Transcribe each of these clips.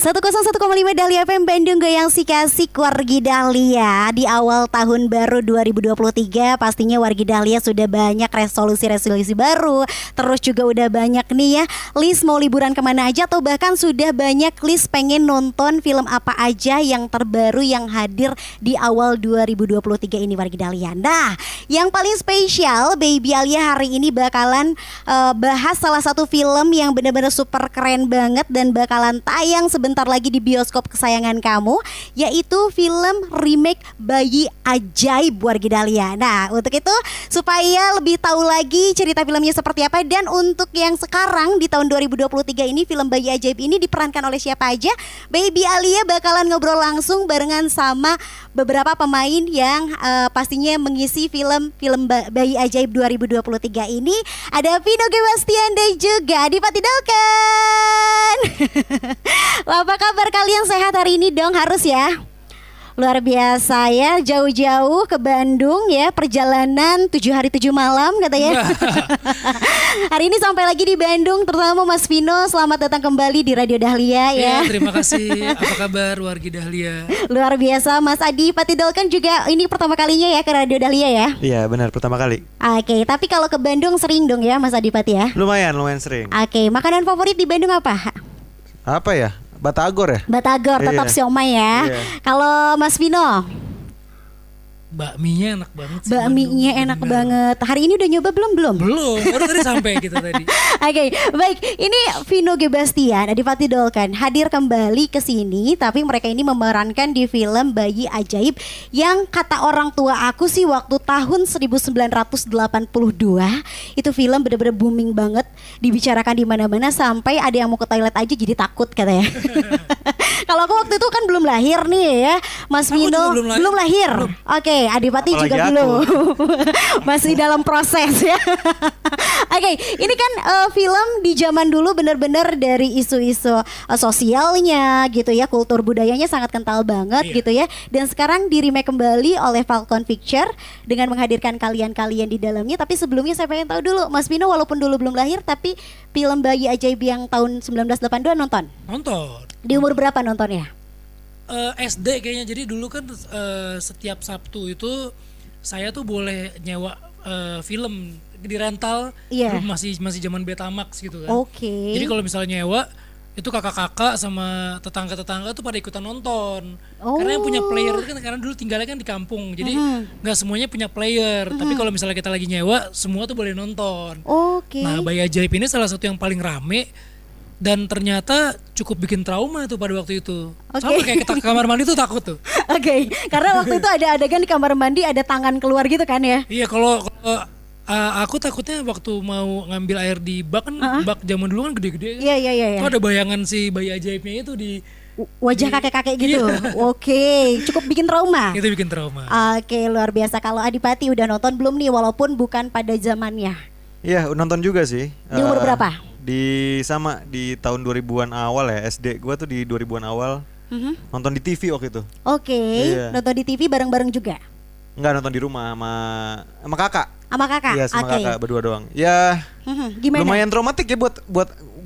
101,5 Dahlia FM Bandung Goyang Sikasik Wargi Dahlia. Di awal tahun baru 2023 pastinya Wargi Dahlia sudah banyak resolusi-resolusi baru. Terus juga udah banyak nih ya list mau liburan kemana aja, atau bahkan sudah banyak list pengen nonton film apa aja yang terbaru yang hadir di awal 2023 ini Wargi Dahlia. Nah, yang paling spesial Baby Alia hari ini bakalan bahas salah satu film yang benar-benar super keren banget dan bakalan tayang sebentar lagi di bioskop kesayangan kamu, yaitu film remake Bayi Ajaib Wargi Dahlia. Nah, untuk itu supaya lebih tahu lagi cerita filmnya seperti apa, dan untuk yang sekarang di tahun 2023 ini film Bayi Ajaib ini diperankan oleh siapa aja, Baby Alia bakalan ngobrol langsung barengan sama beberapa pemain yang pastinya mengisi film Bayi Ajaib 2023 ini. Ada Vino G. Bastian dan juga Adipati Dolken. Apa kabar kalian, sehat hari ini dong? Harus ya. Luar biasa ya, jauh-jauh ke Bandung ya, perjalanan 7 hari 7 malam katanya. Hari ini sampai lagi di Bandung, terutama Mas Vino, selamat datang kembali di Radio Dahlia ya. Terima kasih. Apa kabar Wargi Dahlia? Luar biasa. Mas Adipati Dolken juga ini pertama kalinya ya ke Radio Dahlia ya? Iya benar, pertama kali. Oke, tapi kalau ke Bandung sering dong ya Mas Adipati ya? Lumayan sering. Oke, makanan favorit di Bandung apa? Apa ya? Batagor ya? Batagor, tetap Iya. siomay ya. Iya. Kalau Mas Vino? Bakminya enak banget sih. Bakminya Bandung, enak bener. banget. Hari ini udah nyoba belum? Belum, baru tadi sampai kita tadi. Oke, baik. Ini Vino G. Bastian, Adipati Dolken hadir kembali ke sini, tapi mereka ini memerankan di film Bayi Ajaib yang kata orang tua aku sih waktu tahun 1982 itu film bener-bener booming banget, dibicarakan di mana-mana sampai ada yang mau ke toilet aja jadi takut katanya. Kalau aku waktu itu kan belum lahir nih ya, Mas Aku Vino juga belum lahir. Oke, Adipati Apalagi juga aku. belum. Masih dalam proses ya. Oke, ini kan film di zaman dulu benar-benar dari isu-isu sosialnya gitu ya, kultur budayanya sangat kental banget Iya. gitu ya. Dan sekarang di remake kembali oleh Falcon Picture dengan menghadirkan kalian-kalian di dalamnya. Tapi sebelumnya saya pengen tahu dulu, Mas Vino walaupun dulu belum lahir, tapi film Bayi Ajaib yang tahun 1982 nonton? Nonton. Di umur berapa nontonnya? SD kayaknya. Jadi dulu kan setiap Sabtu itu saya tuh boleh nyewa film di rental. Iya. Dulu masih zaman Betamax gitu kan. Oke. Jadi kalau misalnya nyewa itu kakak-kakak sama tetangga-tetangga tuh pada ikutan nonton. Oh. Karena yang punya player itu kan karena dulu tinggalnya kan di kampung. Jadi nggak semuanya punya player. Tapi kalau misalnya kita lagi nyewa, semua tuh boleh nonton. Oke. Nah, Bayi Ajaib ini salah satu yang paling rame dan ternyata cukup bikin trauma tuh pada waktu itu. Oke. Sama kayak kita ke kamar mandi tuh takut tuh. Oke, karena waktu itu ada adegan di kamar mandi ada tangan keluar gitu kan ya? Iya, kalau aku takutnya waktu mau ngambil air di bak kan, bak zaman dulu kan gede-gede. Iya. Tuh ada bayangan si Bayi Ajaibnya itu di Wajah kakek-kakek gitu. Iya. Oke, cukup bikin trauma. itu bikin trauma. Oke, luar biasa. Kalau Adipati udah nonton belum nih, walaupun bukan pada zamannya? Iya nonton juga sih. Di umur berapa? Di tahun 2000-an awal ya, SD gua tuh di 2000-an awal. Nonton di TV waktu itu. Oke, Iya. nonton di TV bareng-bareng juga Enggak, nonton di rumah sama kakak. sama kakak. Iya, sama Oke. kakak berdua doang. Ya Gimana? lumayan traumatik ya buat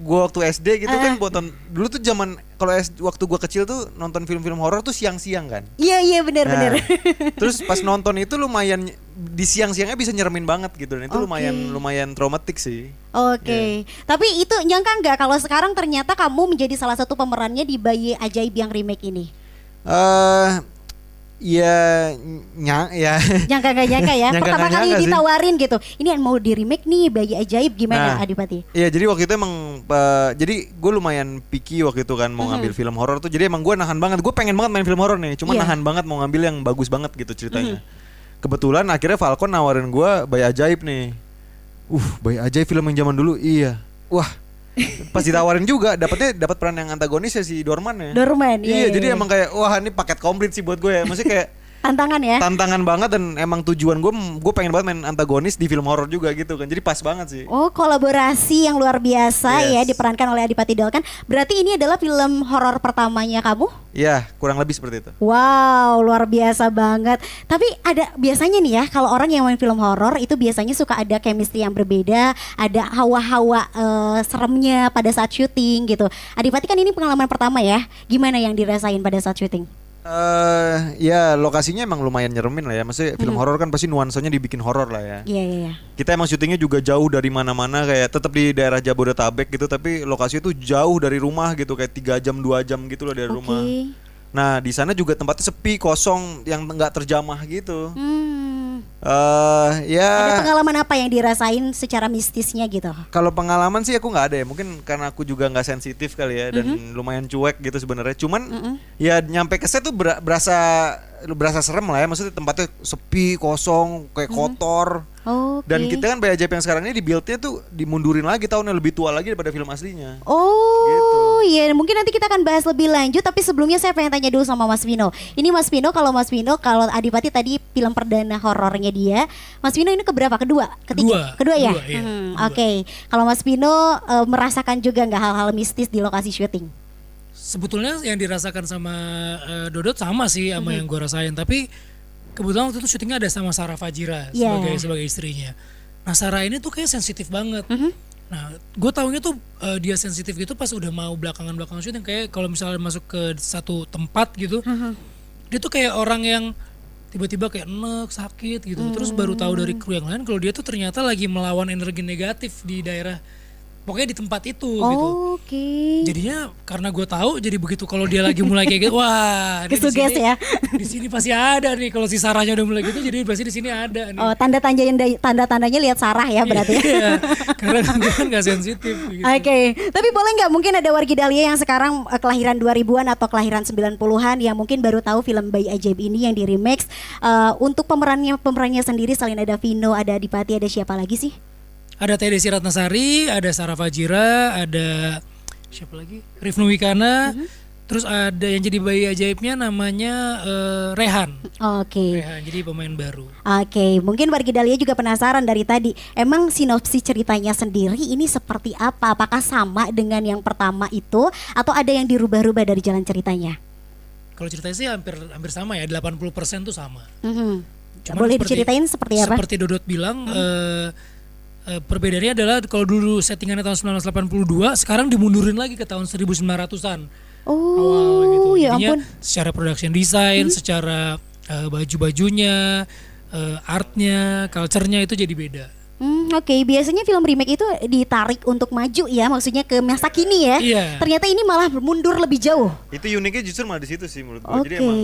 gua waktu SD gitu kan, dulu tuh zaman kalau waktu gua kecil tuh nonton film-film horor tuh siang-siang kan. Iya benar-benar. Nah, terus pas nonton itu lumayan di siang-siangnya bisa nyeremin banget gitu, dan itu Oke. lumayan traumatik sih. Oke, tapi itu nyangka nggak kalau sekarang ternyata kamu menjadi salah satu pemerannya di Bayi Ajaib yang remake ini? Ya Nyangka nggak nyangka ya? Nyangka Pertama nggak kali nyangka sih. ditawarin gitu, ini yang mau di remake nih Bayi Ajaib, gimana Nah, Adipati? Iya, jadi waktu itu emang jadi gue lumayan picky waktu itu kan mau ngambil film horor tuh. Jadi emang gue nahan banget, gue pengen banget main film horor nih, cuma Iya. nahan banget mau ngambil yang bagus banget gitu ceritanya. Kebetulan akhirnya Falcon nawarin gue Bayi Ajaib nih. Bayi Ajaib film yang zaman dulu, iya. Wah, pas ditawarin juga dapat peran yang antagonis ya si Dorman ya. Dorman, Iya, iya. jadi emang kayak wah ini paket komplit sih buat gue ya. Maksudnya kayak Tantangan ya. tantangan banget dan emang tujuan gue pengen banget main antagonis di film horor juga gitu kan. Jadi pas banget sih. Oh, kolaborasi yang luar biasa ya Yes. diperankan oleh Adipati Dolken. Berarti ini adalah film horor pertamanya kamu? Iya, kurang lebih seperti itu. Wow, luar biasa banget. Tapi ada biasanya nih ya, kalau orang yang main film horor itu biasanya suka ada chemistry yang berbeda, ada hawa-hawa seremnya pada saat syuting gitu. Adipati kan ini pengalaman pertama ya. Gimana yang dirasain pada saat syuting? Ya lokasinya emang lumayan nyeremin lah ya. Maksudnya film horor kan pasti nuansanya dibikin horor lah ya. Iya, iya, iya. Kita emang syutingnya juga jauh dari mana-mana, kayak tetap di daerah Jabodetabek gitu, tapi lokasi itu jauh dari rumah gitu, kayak 3 jam 2 jam gitu loh dari rumah. Nah di sana juga tempatnya sepi, kosong, yang nggak terjamah gitu. Ada Ya pengalaman apa yang dirasain secara mistisnya gitu? kalau pengalaman sih aku nggak ada ya, mungkin karena aku juga nggak sensitif kali ya dan lumayan cuek gitu sebenarnya. Cuman ya nyampe ke set tuh berasa serem lah ya, maksudnya tempatnya sepi, kosong, kayak kotor. Oke. Dan kita kan Bayi Ajaib yang sekarang ini di build-nya tuh dimundurin lagi, tahunnya lebih tua lagi daripada film aslinya. Oh iya, mungkin nanti kita akan bahas lebih lanjut. Tapi sebelumnya saya pengen tanya dulu sama Mas Vino. Ini Mas Vino, kalau Adipati tadi film perdana horornya dia, Mas Vino ini keberapa? Kedua? Ketiga? Kedua ya? Kedua, iya. Oke. Kalau Mas Vino merasakan juga nggak hal-hal mistis di lokasi syuting? Sebetulnya yang dirasakan sama Dodot sama sih sama yang gue rasain, tapi kebetulan waktu itu syutingnya ada sama Sarah Fajira Yeah. sebagai istrinya. Nah Sarah ini tuh kayak sensitif banget. Nah gue taunya tuh dia sensitif gitu pas udah mau belakangan syuting, kayak kalau misalnya masuk ke satu tempat gitu, dia tuh kayak orang yang tiba-tiba kayak enek, sakit gitu. Terus baru tahu dari kru yang lain kalau dia tuh ternyata lagi melawan energi negatif di daerah, pokoknya di tempat itu gitu. Oke. Jadinya karena gue tahu, jadi begitu kalau dia lagi mulai kayak gitu, wah ini Kesuges ya. di sini pasti ada nih. Kalau si Sarahnya udah mulai gitu, jadi pasti di sini ada nih. Oh, tanda-tandanya lihat Sarah ya berarti. Iya, karena gue kan nggak sensitif. Gitu. Oke, tapi boleh nggak mungkin ada wargi Dahlia yang sekarang kelahiran 2000-an atau kelahiran 90-an yang mungkin baru tahu film Bayi Ajaib ini yang di remake. Untuk pemerannya sendiri selain ada Vino, ada Adipati, ada siapa lagi sih? Ada Teh Desi Ratnasari, ada Sarah Fajira, ada siapa lagi? Rifnu Wikana. Terus ada yang jadi Bayi Ajaibnya namanya Rehan. Oke. Rehan, jadi pemain baru. Oke, mungkin wargi Dahlia juga penasaran dari tadi. Emang sinopsis ceritanya sendiri ini seperti apa? Apakah sama dengan yang pertama itu atau ada yang dirubah-rubah dari jalan ceritanya? Kalau ceritanya sih hampir sama ya, 80% tuh sama. Cuman Boleh diceritain seperti apa? Seperti Dodot bilang, perbedaannya adalah kalau dulu settingannya tahun 1982, sekarang dimundurin lagi ke tahun 1900-an. Awal gitu. Ya Jadinya ampun. secara production design, secara baju-bajunya, artnya, culture-nya itu jadi beda. Oke, biasanya film remake itu ditarik untuk maju ya, maksudnya ke masa kini ya. Iya. Ternyata ini malah mundur lebih jauh. Itu uniknya justru malah di situ sih menurut gue. Jadi Oke. emang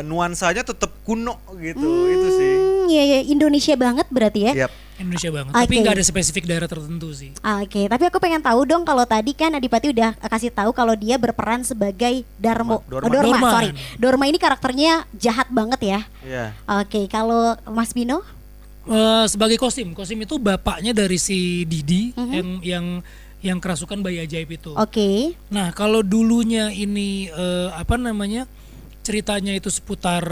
nuansanya tetap kuno gitu, itu sih. Iya, ya, Indonesia banget berarti ya. Yap. Indonesia banget, Oke. tapi nggak ada spesifik daerah tertentu sih. Oke, tapi aku pengen tahu dong, kalau tadi kan Adipati udah kasih tahu kalau dia berperan sebagai Dorma. Dorman. sorry. Dorma ini karakternya jahat banget ya. Iya. Oke, kalau Mas Bino? Sebagai kostum itu bapaknya dari si Didi yang kerasukan Bayi Ajaib itu. Oke. Nah kalau dulunya ini ceritanya itu seputar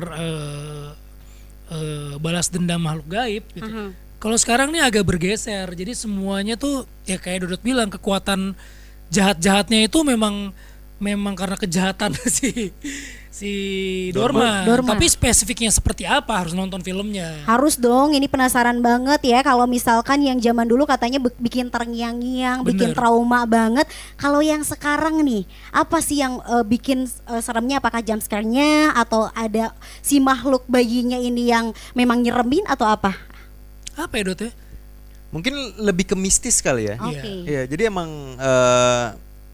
balas dendam makhluk gaib gitu. Kalau sekarang nih agak bergeser, jadi semuanya tuh ya kayak Dodot bilang, kekuatan jahat-jahatnya itu memang karena kejahatan si Dorma. Dorma. Tapi spesifiknya seperti apa harus nonton filmnya. Harus dong, ini penasaran banget ya. Kalau misalkan yang zaman dulu katanya bikin terngiang-ngiang, bikin Bener. trauma banget. Kalau yang sekarang nih, apa sih yang bikin seremnya? Apakah jump scare-nya atau ada si makhluk bayinya ini yang memang nyeremin atau apa? Apa ya Dot ya? Mungkin lebih ke mistis kali ya. Oke. Iya, jadi emang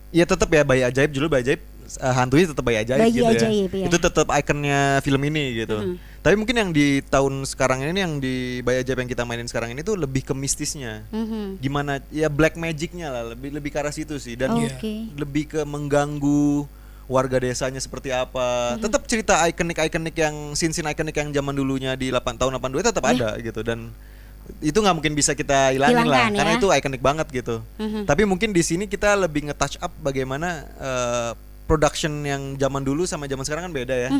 ya tetap ya Bayi Ajaib, judul Bayi Ajaib, hantunya tetap Bayi Ajaib Bayi gitu Ajaib, ya. ya. Itu tetap ikonnya film ini gitu. Tapi mungkin yang di tahun sekarang ini, yang di Bayi Ajaib yang kita mainin sekarang ini tuh lebih ke mistisnya. Gimana ya, black magicnya lah, lebih ke arah situ sih, dan Oke. lebih ke mengganggu warga desanya seperti apa. Tetap cerita ikonik-ikonik yang scene ikonik yang zaman dulunya di tahun 82 tetap ada gitu, dan itu nggak mungkin bisa kita hilangin lah, Hilangkan, karena ya. itu ikonik banget gitu. Tapi mungkin di sini kita lebih nge-touch up bagaimana production yang zaman dulu sama zaman sekarang kan beda ya.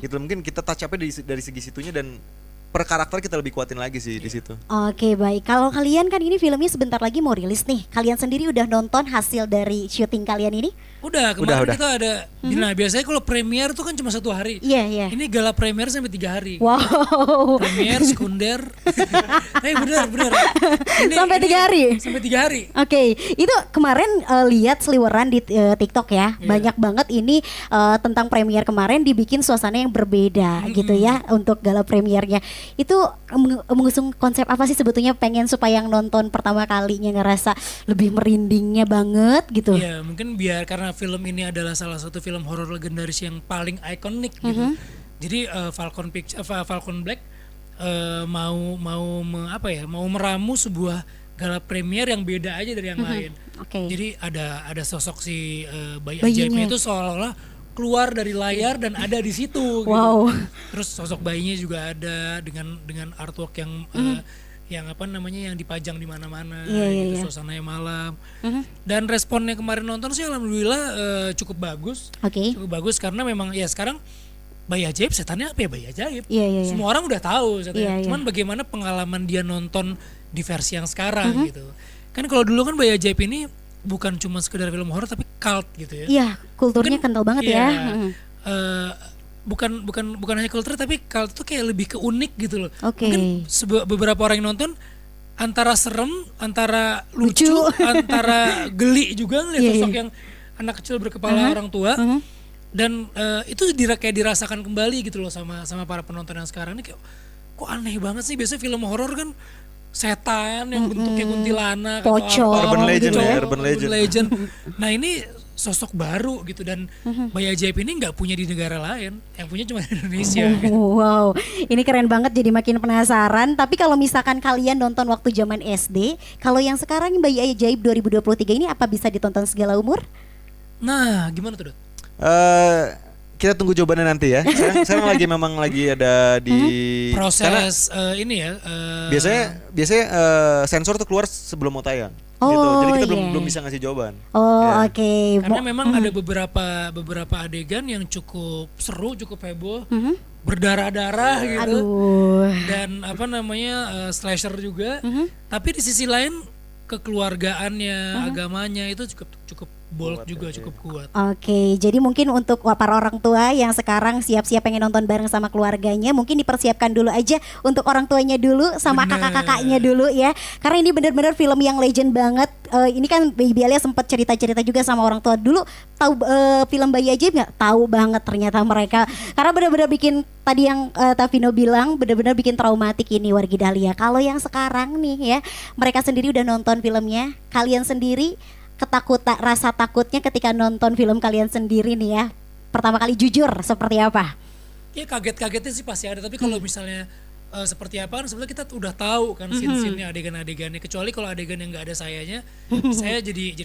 Gitu mungkin kita touch up-nya dari segi situnya dan per karakter kita lebih kuatin lagi sih di situ. Oke baik, kalau kalian kan ini filmnya sebentar lagi mau rilis nih. Kalian sendiri udah nonton hasil dari syuting kalian ini? Udah, kemarin Udah. kita ada. Nah, biasanya kalau premier tuh kan cuma 1 hari. Iya, iya. Ini gala premier sampai 3 hari. Wow. Premier, sekunder. Bener. Sampai 3 hari? Sampai 3 hari. Oke, itu kemarin lihat seliweran di TikTok ya, banyak banget ini tentang premier kemarin dibikin suasana yang berbeda gitu ya untuk gala premiernya. Itu mengusung konsep apa sih sebetulnya, pengen supaya yang nonton pertama kalinya ngerasa lebih merindingnya banget gitu? Iya, mungkin biar karena film ini adalah salah satu film horor legendaris yang paling ikonik gitu. Jadi Falcon Black mau meramu sebuah gala premier yang beda aja dari yang lain. Oke. Jadi ada sosok si bayi Bayinya. ajaibnya itu seolah-olah keluar dari layar dan ada di situ. Wow. Gitu. Terus sosok bayinya juga ada dengan artwork yang yang dipajang di mana-mana. Iya. Suasananya malam. Dan responnya kemarin nonton sih alhamdulillah cukup bagus. Oke. Cukup bagus karena memang ya sekarang bayi ajaib, setannya apa ya bayi ajaib. Iya. Semua orang udah tahu setannya. Iya. Cuman bagaimana pengalaman dia nonton di versi yang sekarang gitu. Kan kalau dulu kan bayi ajaib ini bukan cuma sekedar film horor tapi cult gitu ya. Iya, kulturnya Mungkin, kental banget iya, ya. Bukan hanya kultur tapi cult itu kayak lebih ke unik gitu loh. Oke. Mungkin beberapa orang yang nonton antara serem, antara lucu, antara geli juga ngeliat Iya, sosok iya. yang anak kecil berkepala orang tua. Dan itu kayak dirasakan kembali gitu loh sama para penonton yang sekarang ini, kayak kok aneh banget sih. Biasanya film horor kan setan yang bentuknya kuntilanak Pocong, atau apa. Urban legend gitu ya, ya. urban legend. Nah ini sosok baru gitu, dan bayi ajaib ini nggak punya di negara lain, yang punya cuma di Indonesia. Gitu. Wow, ini keren banget, jadi makin penasaran. Tapi kalau misalkan kalian nonton waktu zaman SD, kalau yang sekarang Bayi Ajaib 2023 ini apa bisa ditonton segala umur? Nah gimana tuh Dot? Kita tunggu jawabannya nanti ya. Sekarang memang lagi ada di Proses ini ya. biasanya sensor tuh keluar sebelum mau tayang. Oh, gitu. Jadi kita iya. belum bisa ngasih jawaban. Oh Ya. oke. Karena memang ada beberapa adegan yang cukup seru, cukup heboh, berdarah-darah gitu. Aduh. Dan slasher juga. Tapi di sisi lain kekeluargaannya, agamanya itu cukup bold juga, cukup kuat. Oke, jadi mungkin untuk para orang tua yang sekarang siap-siap pengen nonton bareng sama keluarganya, mungkin dipersiapkan dulu aja untuk orang tuanya dulu sama Bener. kakak-kakaknya dulu ya. Karena ini benar-benar film yang legend banget. Ini kan Baby Alia sempat cerita-cerita juga sama orang tua dulu. Tahu film Bayi Ajaib nggak? Tahu banget ternyata mereka. Karena benar-benar bikin, tadi yang Tavino bilang, benar-benar bikin traumatik ini Wargi Dahlia. Kalau yang sekarang nih ya, mereka sendiri udah nonton filmnya. Kalian sendiri rasa takutnya ketika nonton film kalian sendiri nih ya, pertama kali jujur seperti apa? Ya kaget-kagetnya sih pasti ada, tapi kalau misalnya seperti apa kan sebenarnya kita udah tahu kan scene-scene-nya, adegan-adegannya, kecuali kalau adegan yang nggak ada sayanya, saya jadi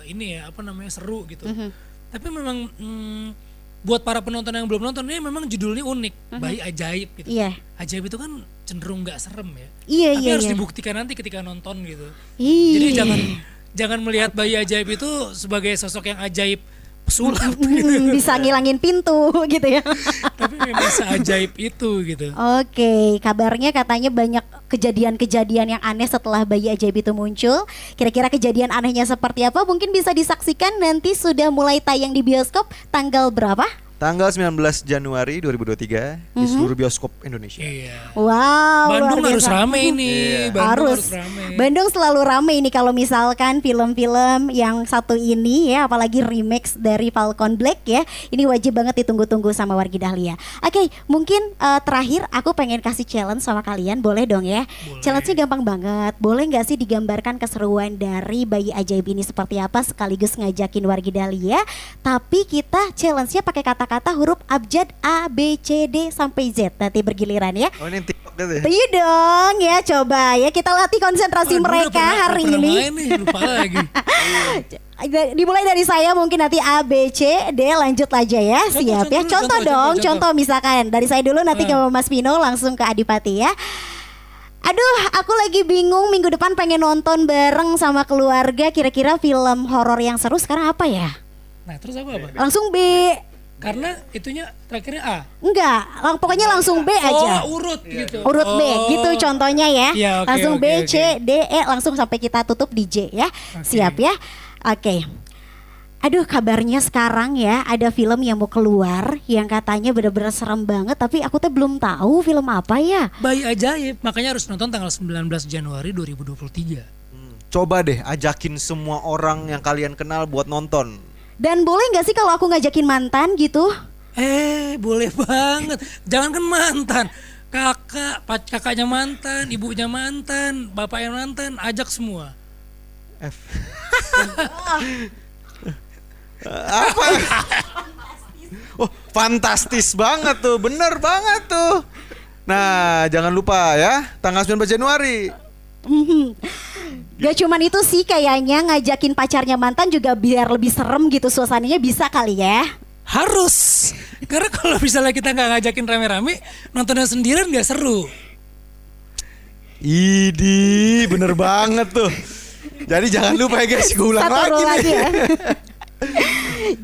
ini ya seru gitu. Tapi memang buat para penonton yang belum nonton, ini memang judulnya unik, Bayi Ajaib gitu. Iya. Ajaib itu kan cenderung nggak serem ya. Iya, Tapi iya, harus iya. dibuktikan nanti ketika nonton gitu. Ih. Jadi jangan melihat Bayi Ajaib itu sebagai sosok yang ajaib pesulap gitu. Bisa ngilangin pintu gitu ya. Tapi memang seajaib itu gitu. Oke, kabarnya katanya banyak kejadian-kejadian yang aneh setelah Bayi Ajaib itu muncul. Kira-kira kejadian anehnya seperti apa? Mungkin bisa disaksikan nanti sudah mulai tayang di bioskop tanggal berapa? Tanggal 19 Januari 2023 di seluruh bioskop Indonesia. Iya. Wow, Bandung luar harus biasa. rame ini. Bandung harus rame. Bandung selalu rame ini kalau misalkan film-film yang satu ini ya, apalagi remix dari Falcon Black ya. Ini wajib banget ditunggu-tunggu sama Wargi Dahlia. Oke, mungkin terakhir aku pengen kasih challenge sama kalian, boleh dong ya? Boleh. Challenge-nya gampang banget. Boleh nggak sih digambarkan keseruan dari Bayi Ajaib ini seperti apa, sekaligus ngajakin Wargi Dahlia, tapi kita challenge-nya pakai kata-kata huruf abjad A, B, C, D sampai Z, nanti bergiliran ya. Oh ini yang TikTok gitu ya? Iya dong ya, coba ya kita latih konsentrasi mereka hari ini. Main nih, lupa lagi. Dimulai dari saya, mungkin nanti A, B, C, D, lanjut aja ya. Siap ya. Contoh dong, contoh misalkan dari saya dulu, nanti ke Mas Pino, langsung ke Adipati ya. Aduh, aku lagi bingung, minggu depan pengen nonton bareng sama keluarga. Kira-kira film horor yang seru sekarang apa ya? Nah terus aku apa? Langsung B. Karena itunya terakhirnya A. Enggak, pokoknya langsung B aja. Oh urut gitu. Urut B gitu contohnya ya. Iya, oke, Langsung B, oke, C, D, E langsung sampai kita tutup di J ya. Siap ya. Oke. Aduh kabarnya sekarang ya ada film yang mau keluar yang katanya bener-bener serem banget tapi aku tuh belum tahu film apa ya. Bayi Ajaib, makanya harus nonton tanggal 19 Januari 2023. Coba deh ajakin semua orang yang kalian kenal buat nonton. Dan boleh nggak sih kalau aku ngajakin mantan gitu? Boleh banget. Jangankan mantan, kakaknya mantan, ibunya mantan, bapaknya mantan, ajak semua. Apa? Oh, fantastis banget tuh, bener banget tuh. Nah, jangan lupa ya, tanggal 19 Januari. Gak cuman itu sih kayaknya ngajakin pacarnya mantan juga biar lebih serem gitu suasananya bisa kali ya. Harus. Karena kalau misalnya kita nggak ngajakin rame-rame, nontonnya sendirian nggak seru. Idi, bener banget tuh. Jadi jangan lupa ya guys, gue ulang Satu lagi nih. ya.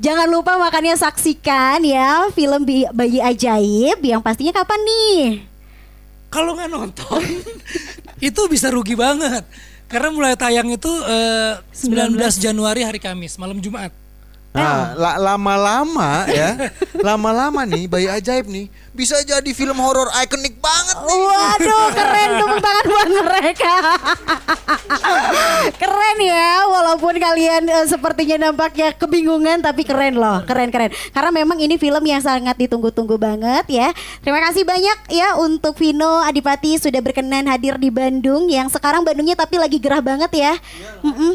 Jangan lupa makanya saksikan ya film Bayi Ajaib yang pastinya kapan nih? Kalau nggak nonton, itu bisa rugi banget. Karena mulai tayang itu 19 Januari hari Kamis, malam Jumat. Nah, lama-lama ya, lama-lama nih Bayi Ajaib nih bisa jadi film horor ikonik banget nih. Waduh keren tepuk tangan buat mereka. Keren ya walaupun kalian sepertinya nampaknya kebingungan tapi keren loh, keren. Karena memang ini film yang sangat ditunggu-tunggu banget ya. Terima kasih banyak ya untuk Vino Adipati sudah berkenan hadir di Bandung yang sekarang Bandungnya tapi lagi gerah banget ya.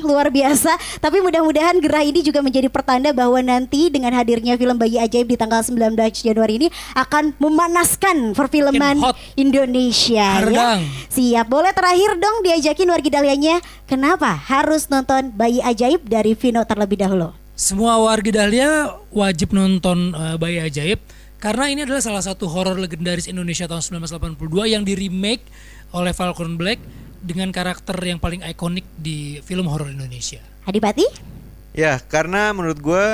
Luar biasa. Tapi mudah-mudahan gerah ini juga menjadi pertanda bahwa nanti dengan hadirnya film Bayi Ajaib di tanggal 19 Januari ini akan memanaskan perfilman Indonesia Hardang. ya. Siap, boleh terakhir dong diajakin wargi Dahlianya kenapa harus nonton Bayi Ajaib dari Vino terlebih dahulu. Semua warga Dahlia wajib nonton Bayi Ajaib karena ini adalah salah satu horor legendaris Indonesia tahun 1982 yang di remake oleh Falcon Black dengan karakter yang paling ikonik di film horor Indonesia. Adipati? Ya, karena menurut gue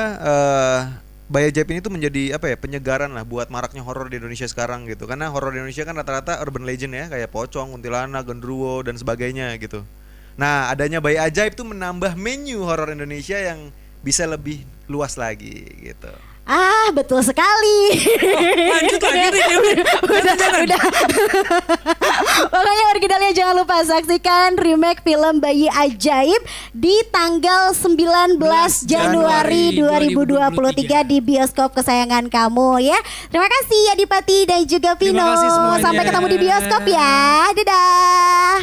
Bayi Ajaib ini tuh menjadi apa ya, penyegaran lah buat maraknya horor di Indonesia sekarang gitu. Karena horor di Indonesia kan rata-rata urban legend ya, kayak pocong, kuntilanak, genderuwo dan sebagainya gitu. Nah, adanya Bayi Ajaib tuh menambah menu horor Indonesia yang bisa lebih luas lagi gitu. Ah, betul sekali. Lanjut lagi nih. Udah. Makanya wargi Dahlia jangan lupa saksikan remake film Bayi Ajaib di tanggal 19 Januari 2023 di bioskop kesayangan kamu ya. Terima kasih Adipati dan juga Vino. Terima kasih semuanya. Sampai ketemu di bioskop ya. Dadah.